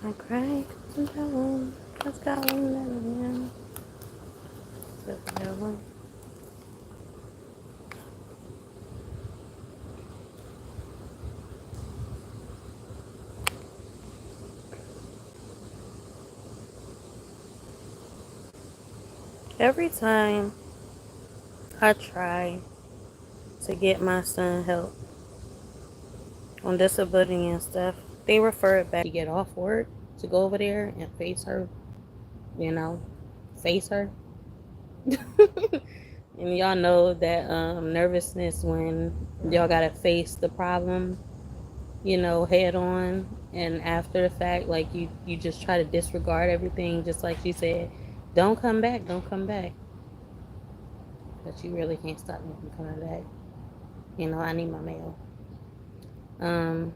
I cried cause God won't let me in. So, yeah, every time I try to get my son help on disability and stuff, they refer it back to get off work to go over there and face her, you know, face her. And y'all know that nervousness when y'all gotta face the problem, head on, and after the fact, like you just try to disregard everything, just like she said, don't come back, don't come back. But you really can't stop me from coming back. I need my mail. Um,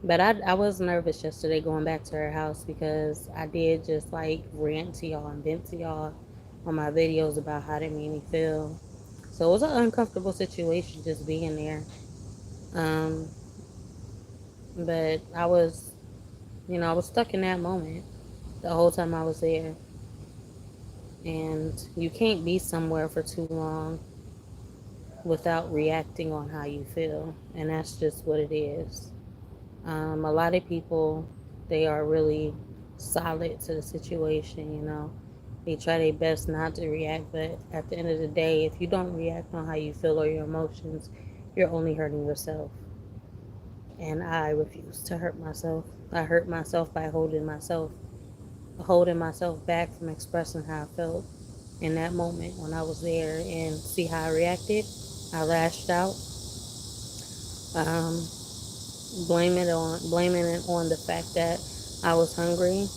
but I was nervous yesterday going back to her house because I did just like rant to y'all and vent to y'all on my videos about how they made me feel. So it was an uncomfortable situation just being there. Um, but I was stuck in that moment the whole time I was there. And you can't be somewhere for too long without reacting on how you feel. And that's just what it is. A lot of people, they are really solid to the situation. They try their best not to react, but at the end of the day, if you don't react on how you feel or your emotions, you're only hurting yourself. And I refuse to hurt myself. I hurt myself by holding myself back from expressing how I felt in that moment when I was there, and see how I reacted. I lashed out, um, blaming it on the fact that I was hungry.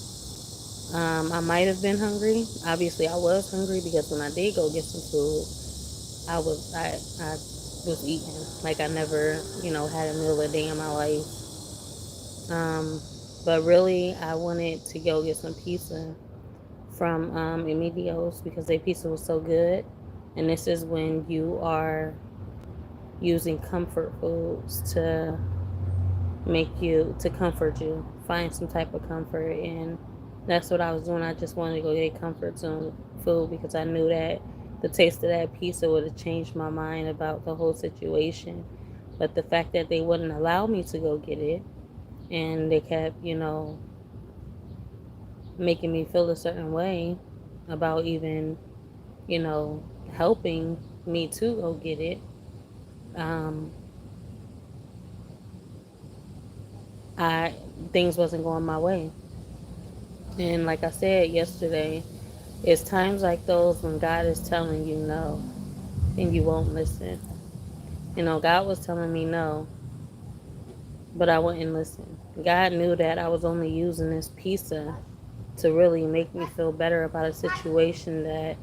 I might have been hungry. Obviously, I was hungry because when I did go get some food, I was eating like I never had a meal a day in my life. Um, but really, I wanted to go get some pizza from Emilio's because their pizza was so good. And this is when you are using comfort foods to comfort you, find some type of comfort. And that's what I was doing. I just wanted to go get comfort zone food because I knew that the taste of that pizza would have changed my mind about the whole situation. But the fact that they wouldn't allow me to go get it, and they kept making me feel a certain way about even you know helping me to go get it. um I Things wasn't going my way. And like I said yesterday, it's times like those when God is telling you no and you won't listen. God was telling me no, but I wouldn't listen. God knew that I was only using this pizza to really make me feel better about a situation that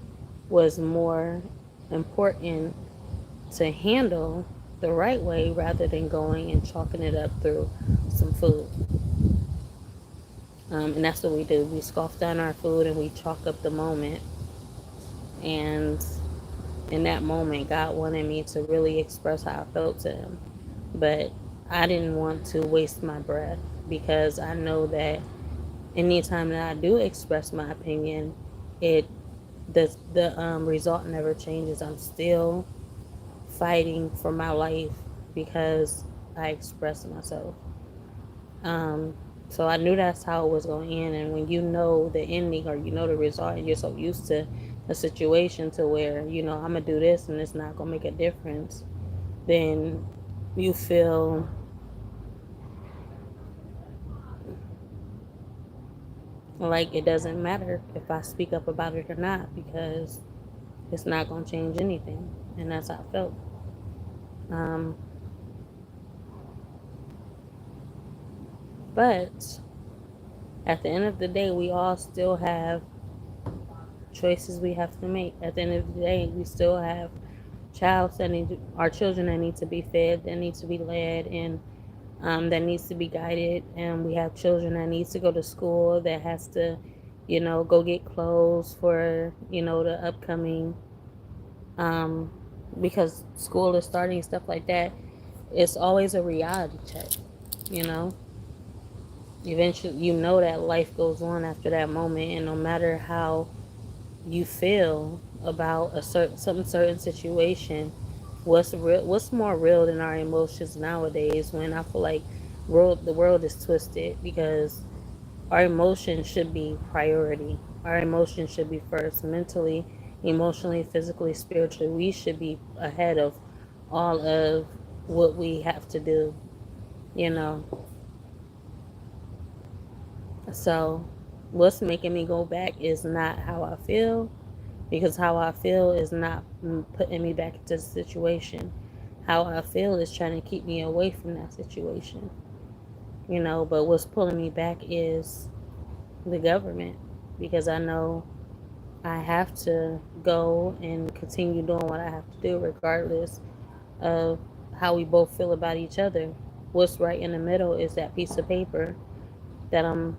was more important to handle the right way rather than going and chalking it up through some food. And that's what we do. We scoff down our food and we chalk up the moment. And in that moment, God wanted me to really express how I felt to Him. But I didn't want to waste my breath because I know that anytime that I do express my opinion, it the result never changes. I'm still fighting for my life because I express myself. Um, so I knew that's how it was going to end. And when you know the ending or you know the result, and you're so used to a situation to where I'm gonna do this and it's not gonna make a difference, then you feel like it doesn't matter if I speak up about it or not because it's not gonna change anything. And that's how I felt. Um, but at the end of the day, we all still have choices we have to make. At the end of the day, we still have our children that need to be fed, that need to be led, and that needs to be guided. And we have children that needs to go to school, that has to, go get clothes for, the upcoming, um, because school is starting, stuff like that. It's always a reality check, you know. Eventually, you know that life goes on after that moment, and no matter how you feel about a certain situation, what's more real than our emotions nowadays? When I feel like the world is twisted because our emotions should be priority. Our emotions should be first, mentally, emotionally, physically, spiritually. We should be ahead of all of what we have to do, you know. So what's making me go back is not how I feel, because how I feel is not putting me back into the situation. How I feel is trying to keep me away from that situation, you know. But what's pulling me back is the government, because I know I have to go and continue doing what I have to do, regardless of how we both feel about each other. What's right in the middle is that piece of paper that I'm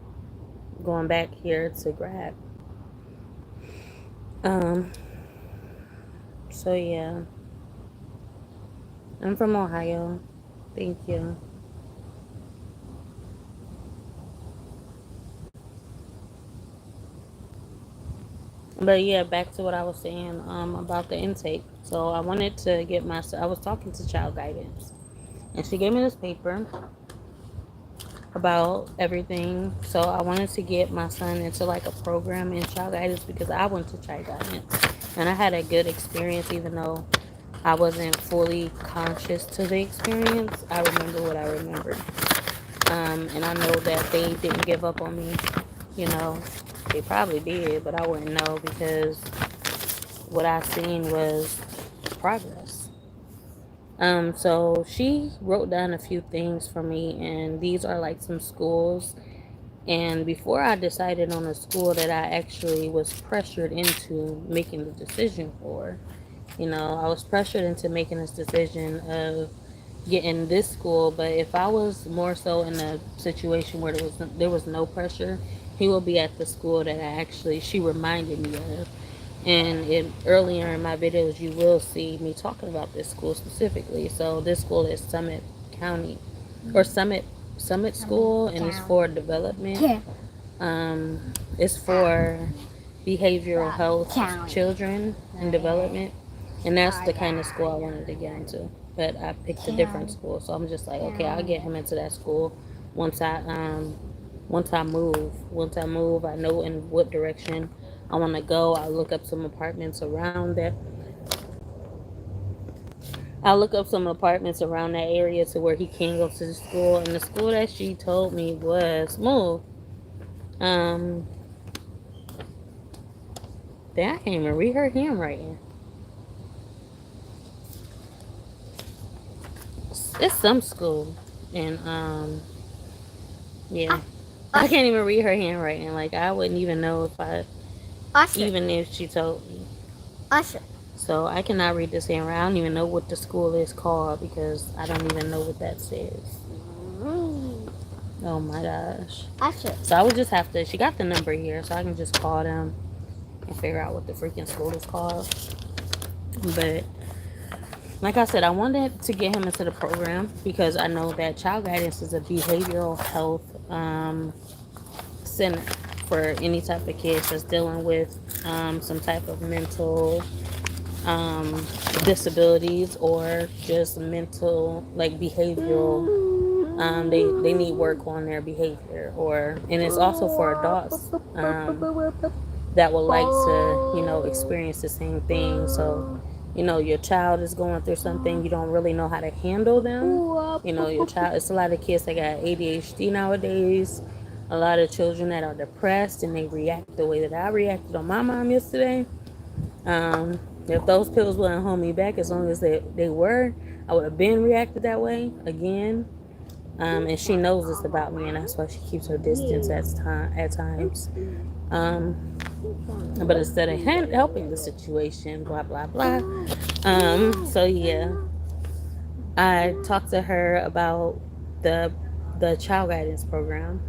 going back here to grab. Um, so yeah, I'm from Ohio. Thank you. But yeah, back to what I was saying about the intake. So I wanted to get my. I was talking to child guidance, and she gave me this paper about everything. So I wanted to get my son into like a program in child guidance because I went to child guidance, and I had a good experience, even though I wasn't fully conscious to the experience. I remember what I remembered. And I know that they didn't give up on me. You know, they probably did, but I wouldn't know because what I seen was progress. So she wrote down a few things for me, and these are like some schools. And before I decided on a school that I actually was pressured into making the decision for, you know, I was pressured into making this decision of getting this school. But if I was more so in a situation where there was no pressure, he will be at the school that she reminded me of. And earlier in my videos, you will see me talking about this school specifically. So this school is Summit County, or Summit School, and it's for development. It's for behavioral health children and development, and that's the kind of school I wanted to get into. But I picked a different school, so I'm just like, okay, I'll get him into that school once I move, I know in what direction I want to go. I look up some apartments around that. I look up some apartments around that area to where he can go to the school. And the school that she told me was move. Um, then I can't even read her handwriting. It's some school, and yeah, I can't even read her handwriting. Like I wouldn't even know even if she told me. So I cannot read this handwriting. I don't even know what the school is called because I don't even know what that says. Oh my gosh. So I would just have to. She got the number here, so I can just call them and figure out what the freaking school is called. But like I said, I wanted to get him into the program because I know that child guidance is a behavioral health center for any type of kids that's dealing with some type of mental um, disabilities or just mental, like behavioral. They need work on their behavior, or and it's also for adults that would like to, experience the same thing. So, your child is going through something, you don't really know how to handle them. Your child, it's a lot of kids that got ADHD nowadays, a lot of children that are depressed and they react the way that I reacted on my mom yesterday. If those pills wouldn't hold me back as long as they were, I would have been reacted that way again. And she knows this about me, and that's why she keeps her distance at times. Um, but instead of helping the situation, blah blah blah. So yeah, I talked to her about the the child guidance program,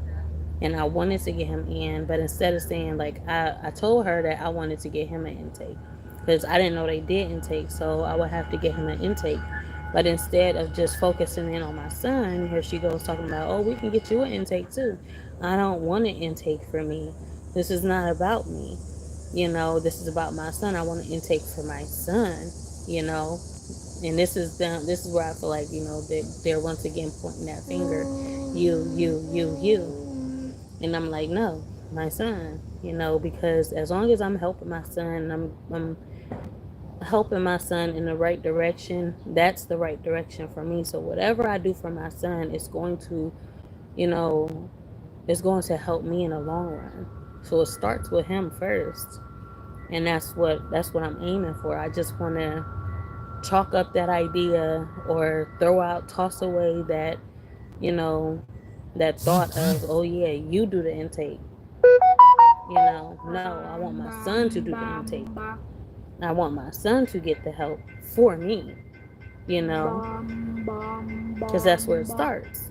and I wanted to get him in, but instead of saying like I told her that I wanted to get him an intake because I didn't know they did intake, so I would have to get him an intake. But instead of just focusing in on my son, here she goes talking about, oh, we can get you an intake too. I don't want an intake for me. This is not about me. This is about my son. I want an intake for my son, you know. And this is where I feel like, they're once again pointing that finger. You. And I'm like, no, my son, because as long as I'm helping my son, I'm helping my son in the right direction, that's the right direction for me. So whatever I do for my son is going to, you know, is going to help me in the long run. So it starts with him first. And that's what I'm aiming for. I just want to chalk up that idea or throw out, toss away you know, that thought of, oh yeah, you do the intake. No, I want my son to do the intake. I want my son to get the help for me, you know, because that's where it starts.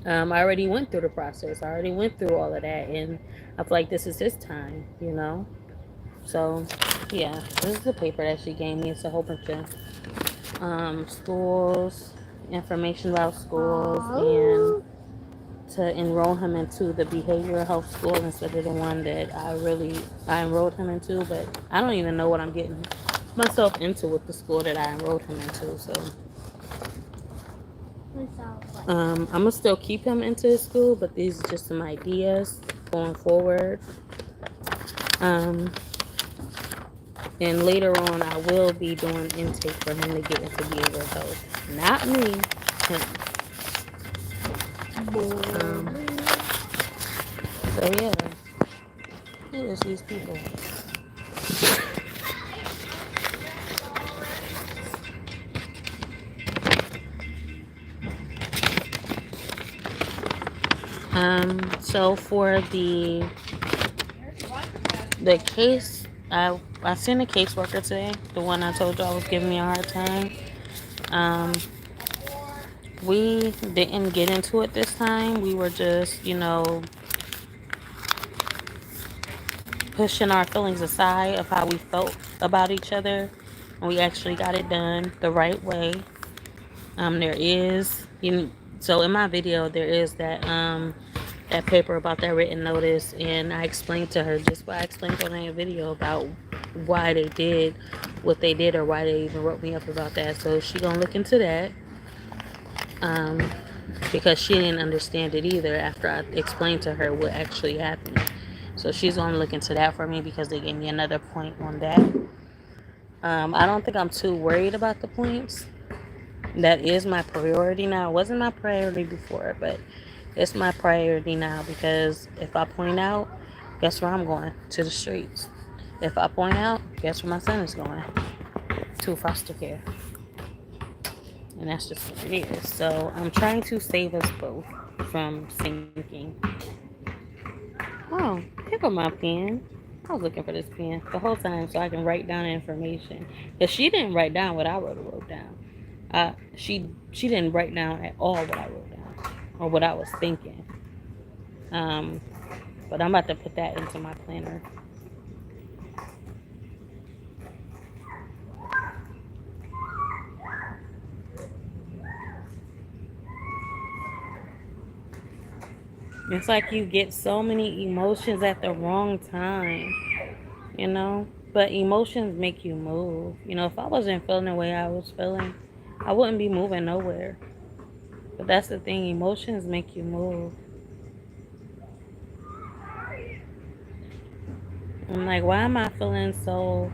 I already went through the process. I already went through all of that, and I feel like this is his time. So, yeah, this is the paper that she gave me. It's a whole bunch of schools, information about schools, and to enroll him into the behavioral health school instead of the one that I enrolled him into. But I don't even know what I'm getting myself into with the school that I enrolled him into. So I'm gonna still keep him into his school, but these are just some ideas going forward. Um, and later on, I will be doing intake for him to get into behavioral health. Not me, him. So yeah, it is these people. So for the case, I seen a caseworker today, the one I told you I was giving me a hard time. Um, we didn't get into it this time. We were just, pushing our feelings aside of how we felt about each other, and we actually got it done the right way. There is, so in my video there is that paper about that written notice, and I explained to her just what I explained on that video about why they did what they did, or why they even wrote me up about that. So she gonna look into that, um, because she didn't understand it either after I explained to her what actually happened. So she's gonna look into that for me because they gave me another point on that. I don't think I'm too worried about the points. That is my priority now. It wasn't my priority before, but it's my priority now, because if I point out, guess where I'm going? To the streets. If I point out, guess where my son is going? To foster care. And that's just what it is. So I'm trying to save us both from sinking. Oh, here go my pen. I was looking for this pen the whole time so I can write down information. Because she didn't write down what I wrote down. She didn't write down at all what I wrote down or what I was thinking. Um, but I'm about to put that into my planner. It's like you get so many emotions at the wrong time, you know? But emotions make you move. If I wasn't feeling the way I was feeling, I wouldn't be moving nowhere. But that's the thing, emotions make you move. I'm like, why am I feeling so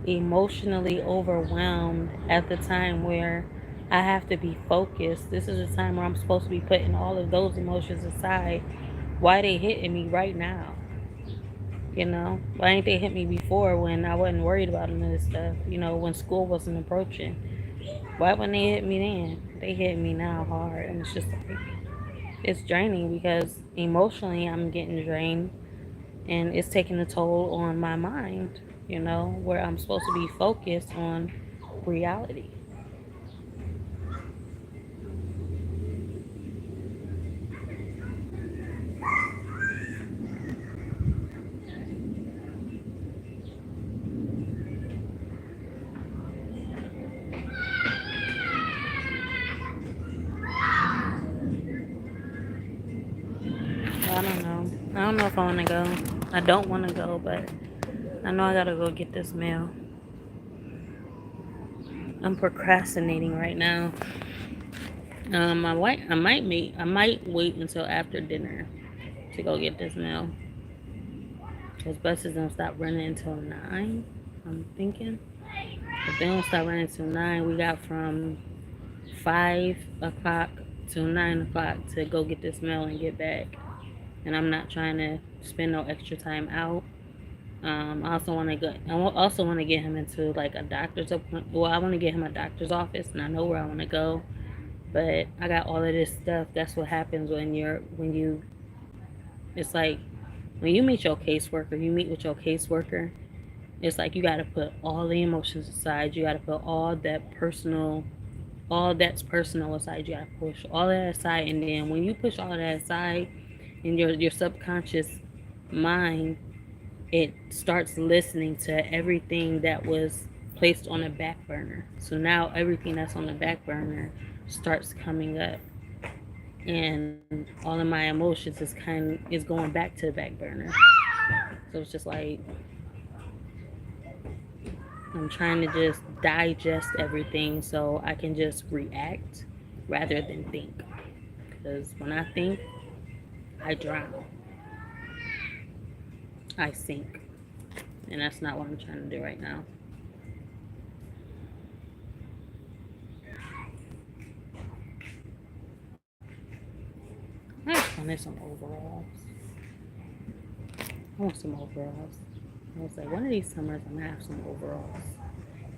emotionally overwhelmed at the time where I have to be focused? This is a time where I'm supposed to be putting all of those emotions aside. Why they hitting me right now? Why ain't they hit me before when I wasn't worried about none of this stuff? When school wasn't approaching. Why when they hit me then? They hit me now hard, and it's just like, it's draining because emotionally I'm getting drained, and it's taking a toll on my mind, where I'm supposed to be focused on reality. I don't know if I want to go. I don't want to go, but I know I gotta go get this mail. I'm procrastinating right now. I might wait until after dinner to go get this mail. Cause buses don't stop running until 9. I'm thinking if they don't stop running until 9, we got from 5 o'clock to 9 o'clock to go get this mail and get back. And I'm not trying to spend no extra time out. I also want to go. Also want to get him into like a doctor's appointment. Well, I want to get him a doctor's office, and I know where I want to go. But I got all of this stuff. That's what happens when you. It's like when you meet your caseworker. You meet with your caseworker. It's like you got to put all the emotions aside. You got to put all that's personal aside. You got to push all that aside, and then when you push all that aside, in your subconscious mind, it starts listening to everything that was placed on the back burner. So now everything that's on the back burner starts coming up, and all of my emotions is going back to the back burner. So it's just like I'm trying to just digest everything so I can just react rather than think. Because when I think, I drown, I sink, and that's not what I'm trying to do right now. I just wanted some overalls. I want some overalls. I was like, one of these summers I'm gonna have some overalls.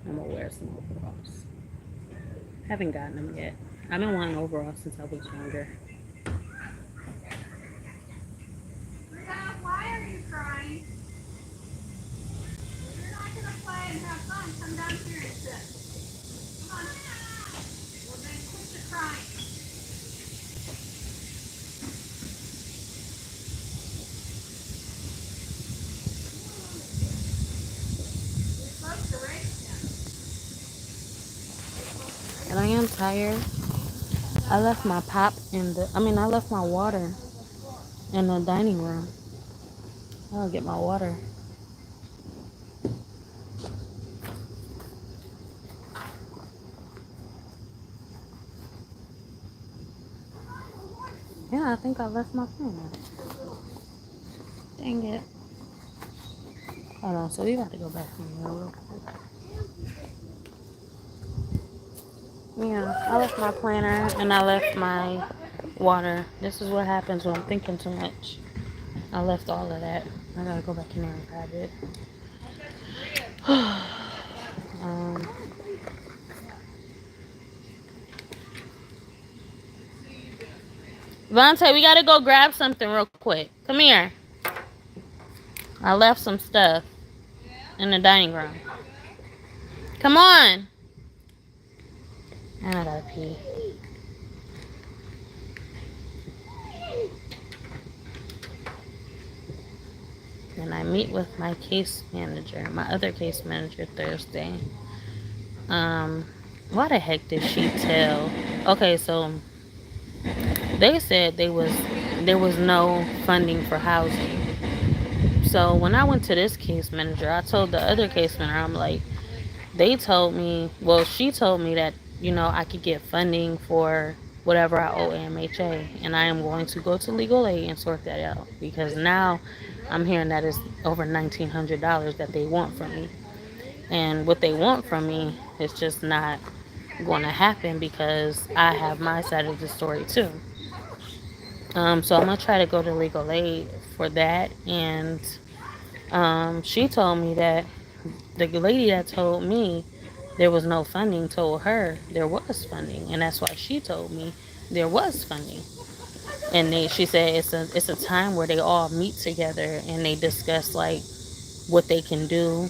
I'm gonna wear some overalls. Haven't gotten them yet. I've been wanting overalls since I was younger. Why are you crying? You're not going to play and have fun. Come down here and sit. Come on. Well, then quit the crying. You're supposed to race him. And I am tired. I left my pop in the. I mean, I left my water in the dining room. I'll get my water. Yeah, I think I left my phone. Dang it. Hold on. So we got to go back in here real quick. Yeah, I left my planner and I left my water. This is what happens when I'm thinking too much. I left all of that. I gotta go back in there and grab it. um, Vontae, we gotta go grab something real quick. Come here. I left some stuff in the dining room. Come on. And I gotta pee. And I meet with my case manager, my other case manager, Thursday. Why the heck did she tell? Okay, so they said there was no funding for housing. So when I went to this case manager, I told the other case manager, I'm like, they told me, well, she told me that, I could get funding for whatever I owe AMHA. And I am going to go to legal aid and sort that out. Because now I'm hearing that it's over $1,900 that they want from me. And what they want from me is just not going to happen because I have my side of the story too. So I'm going to try to go to legal aid for that. And she told me that the lady that told me there was no funding told her there was funding, and that's why she told me there was funding. And she said it's a time where they all meet together and they discuss like what they can do.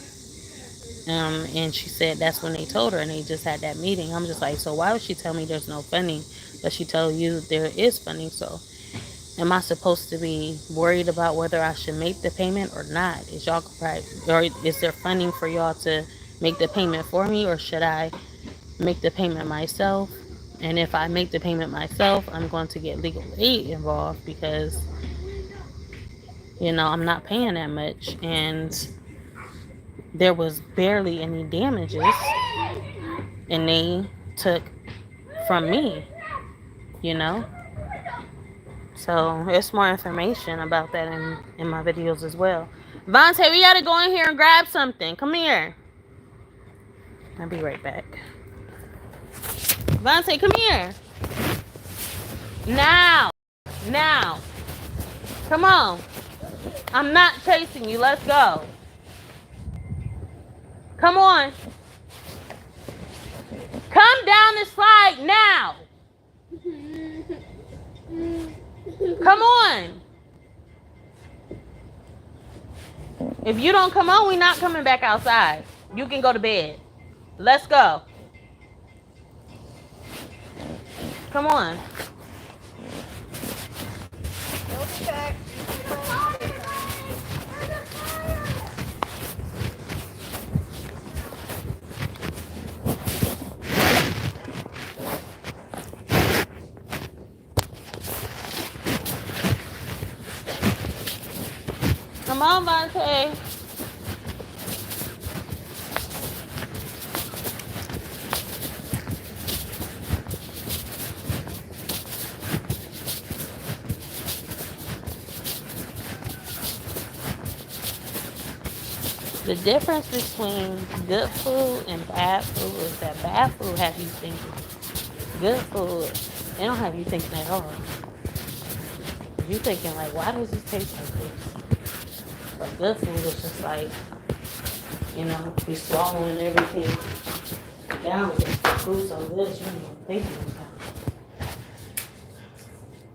And she said that's when they told her, and they just had that meeting. I'm just like, so why would she tell me there's no funding, but she tell you there is funding? So am I supposed to be worried about whether I should make the payment or not? Or is there funding for y'all to make the payment for me, or should I make the payment myself? And if I make the payment myself, I'm going to get legal aid involved because I'm not paying that much, and there was barely any damages, and they took from me, you know. So there's more information about that in my videos as well. Vontae, we gotta go in here and grab something. Come here. I'll be right back. Vontae, come here. Now. Now. Come on. I'm not chasing you. Let's go. Come on. Come down the slide now. Come on. If you don't come on, we're not coming back outside. You can go to bed. Let's go. Come on. Come on, Vontae. The difference between good food and bad food is that bad food have you thinking. Good food, they don't have you thinking at all. You thinking like, why does this taste like this? But good food is just like, you swallowing everything down. Food so good, you don't even think about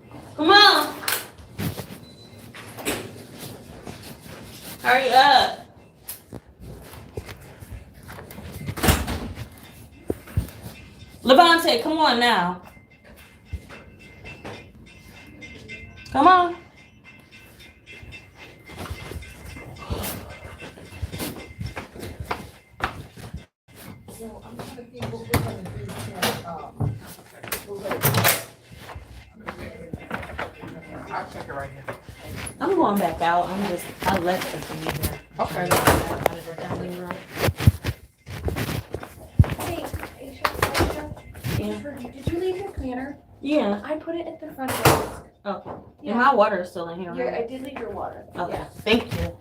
it. Come on! Hurry up! Levante, come on now. Come on. So I'm trying to think what we're gonna do to, I'll check it right here. I'm going back out. I left the thing here. Okay. Hey, Aisha, Yeah. did you leave your cleaner? Yeah. I put it at the front desk. Okay. Yeah, my water is still in here. Yeah, Right? I did leave your water. Okay. Yeah. Thank you.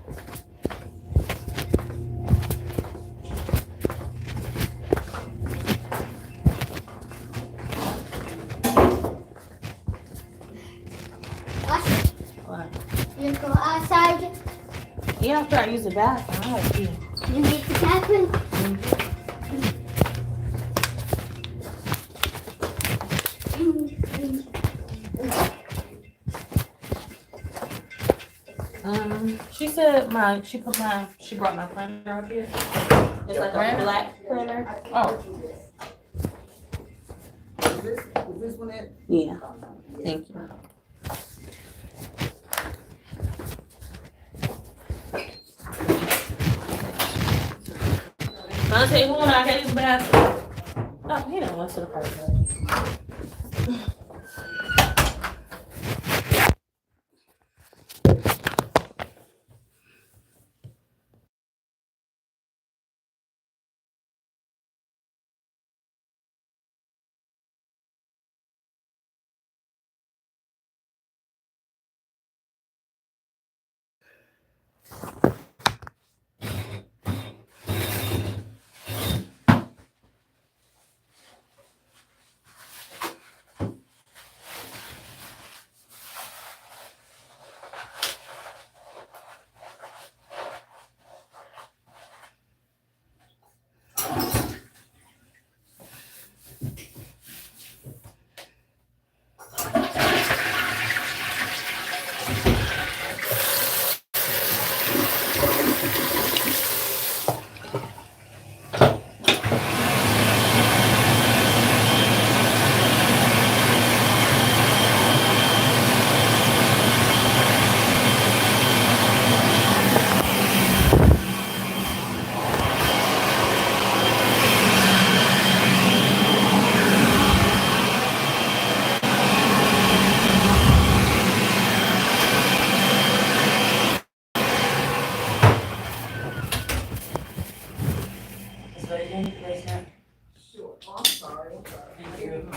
What? You go outside. Yeah, after I use the bathroom, I have to. You need the bathroom. She brought my planner up here. It's like a black planner. Oh. Is this one it? Yeah. Thank you. I'll say, hold on, I can't use the bathroom. Oh, he don't want to the park. sorry. Thank you.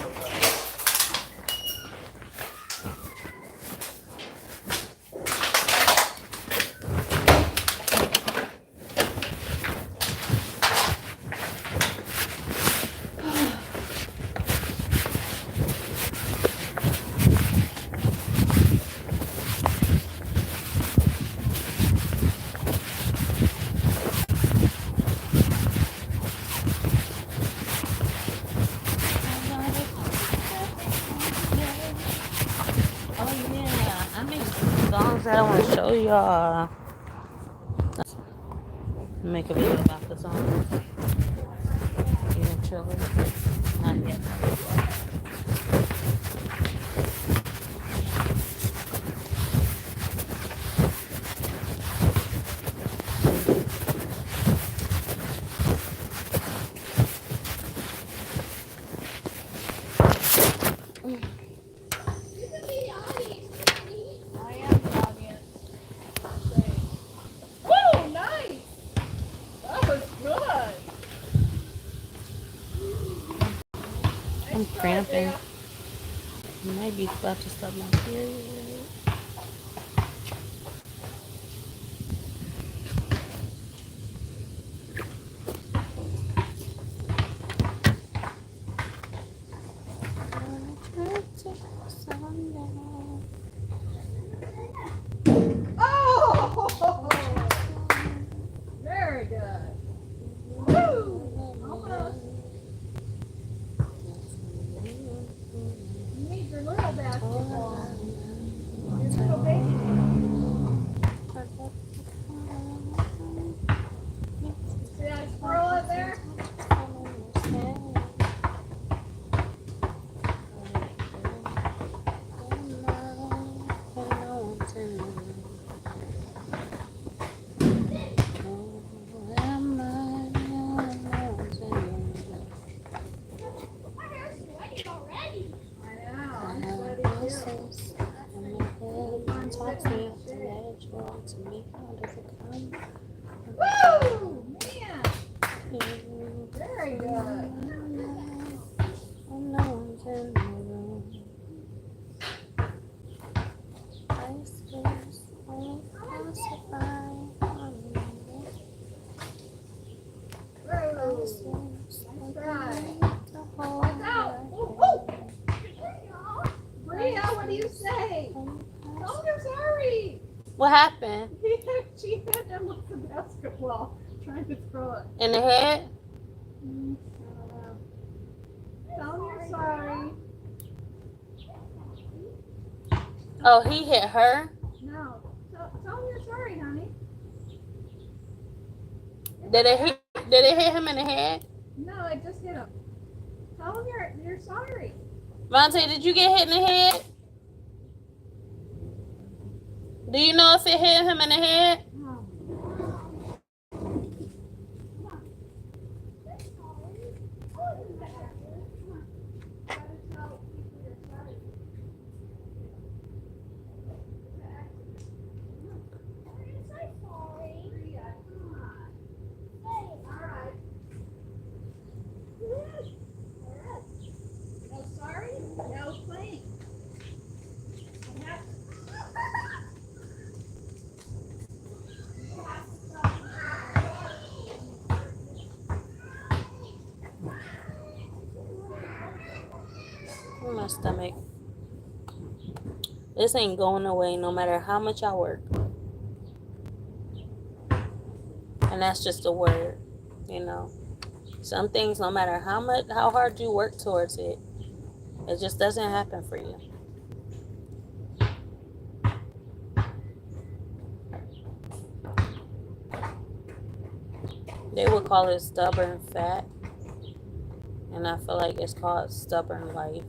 Oh yeah, I make songs that I want to show y'all. Make a video about the songs. Eventually, not yet. You can be the audience. I am the audience. Woo, nice. That was good. I'm cramping. I might be about to start my period. Oh, very good. Woo, almost. You need your little basketball. Your little baby one. See that squirrel up there? My hair's sweaty already. I know, I'm sweaty too. Woo, man, very good. Woo, nice try. Watch out. Ooh, ooh. Bria, what do you say? Tell me you're sorry. What happened? She hit him with the basketball, trying to throw it. In the head? I don't know. Tell him you're sorry. Oh, he hit her? No, tell him you're sorry, honey. Did it hit him in the head? No, it just hit him. Tell him you're sorry. Vontae, did you get hit in the head? Do you know if it hit him in the head? No sorry, no playing. In my stomach. This ain't going away no matter how much I work. And that's just a word, you know. Some things, no matter how hard you work towards it, it just doesn't happen for you. They would call it stubborn fat. And I feel like it's called stubborn life.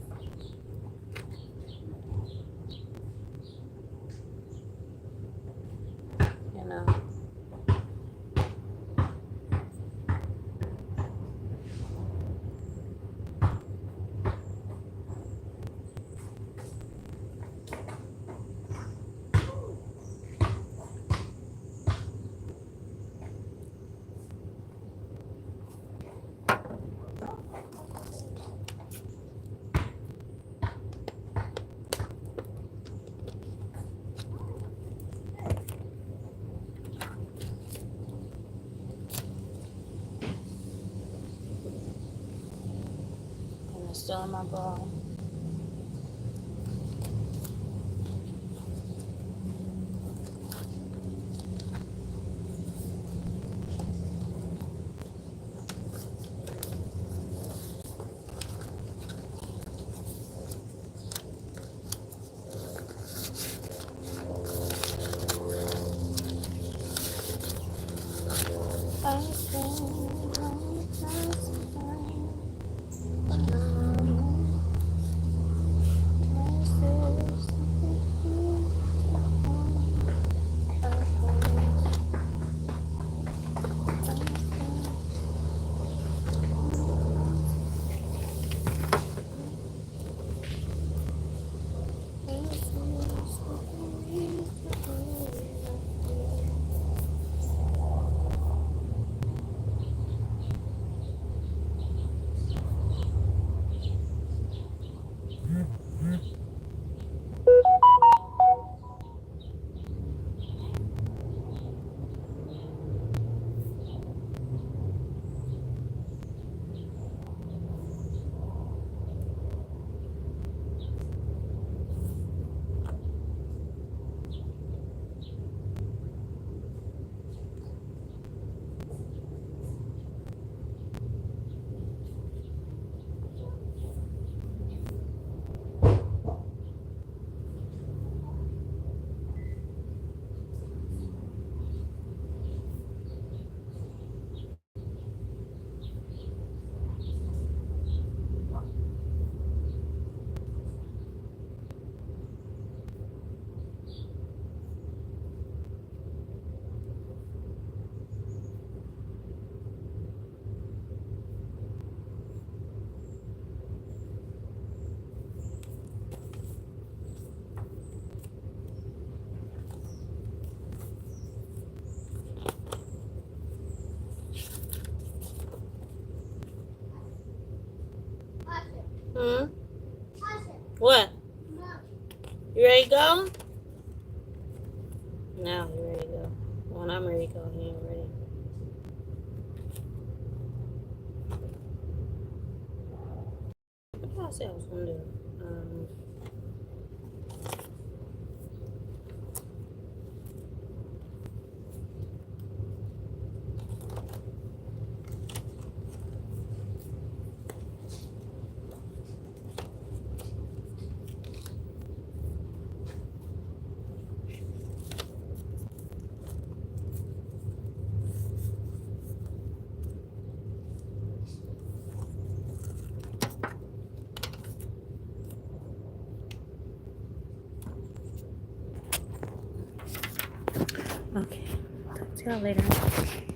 You know. It's still in my bra. Hmm? What? You ready to go? Now you ready to go. When I'm ready to go, he ain't ready. What did I say I was gonna do? Okay. Talk to y'all later.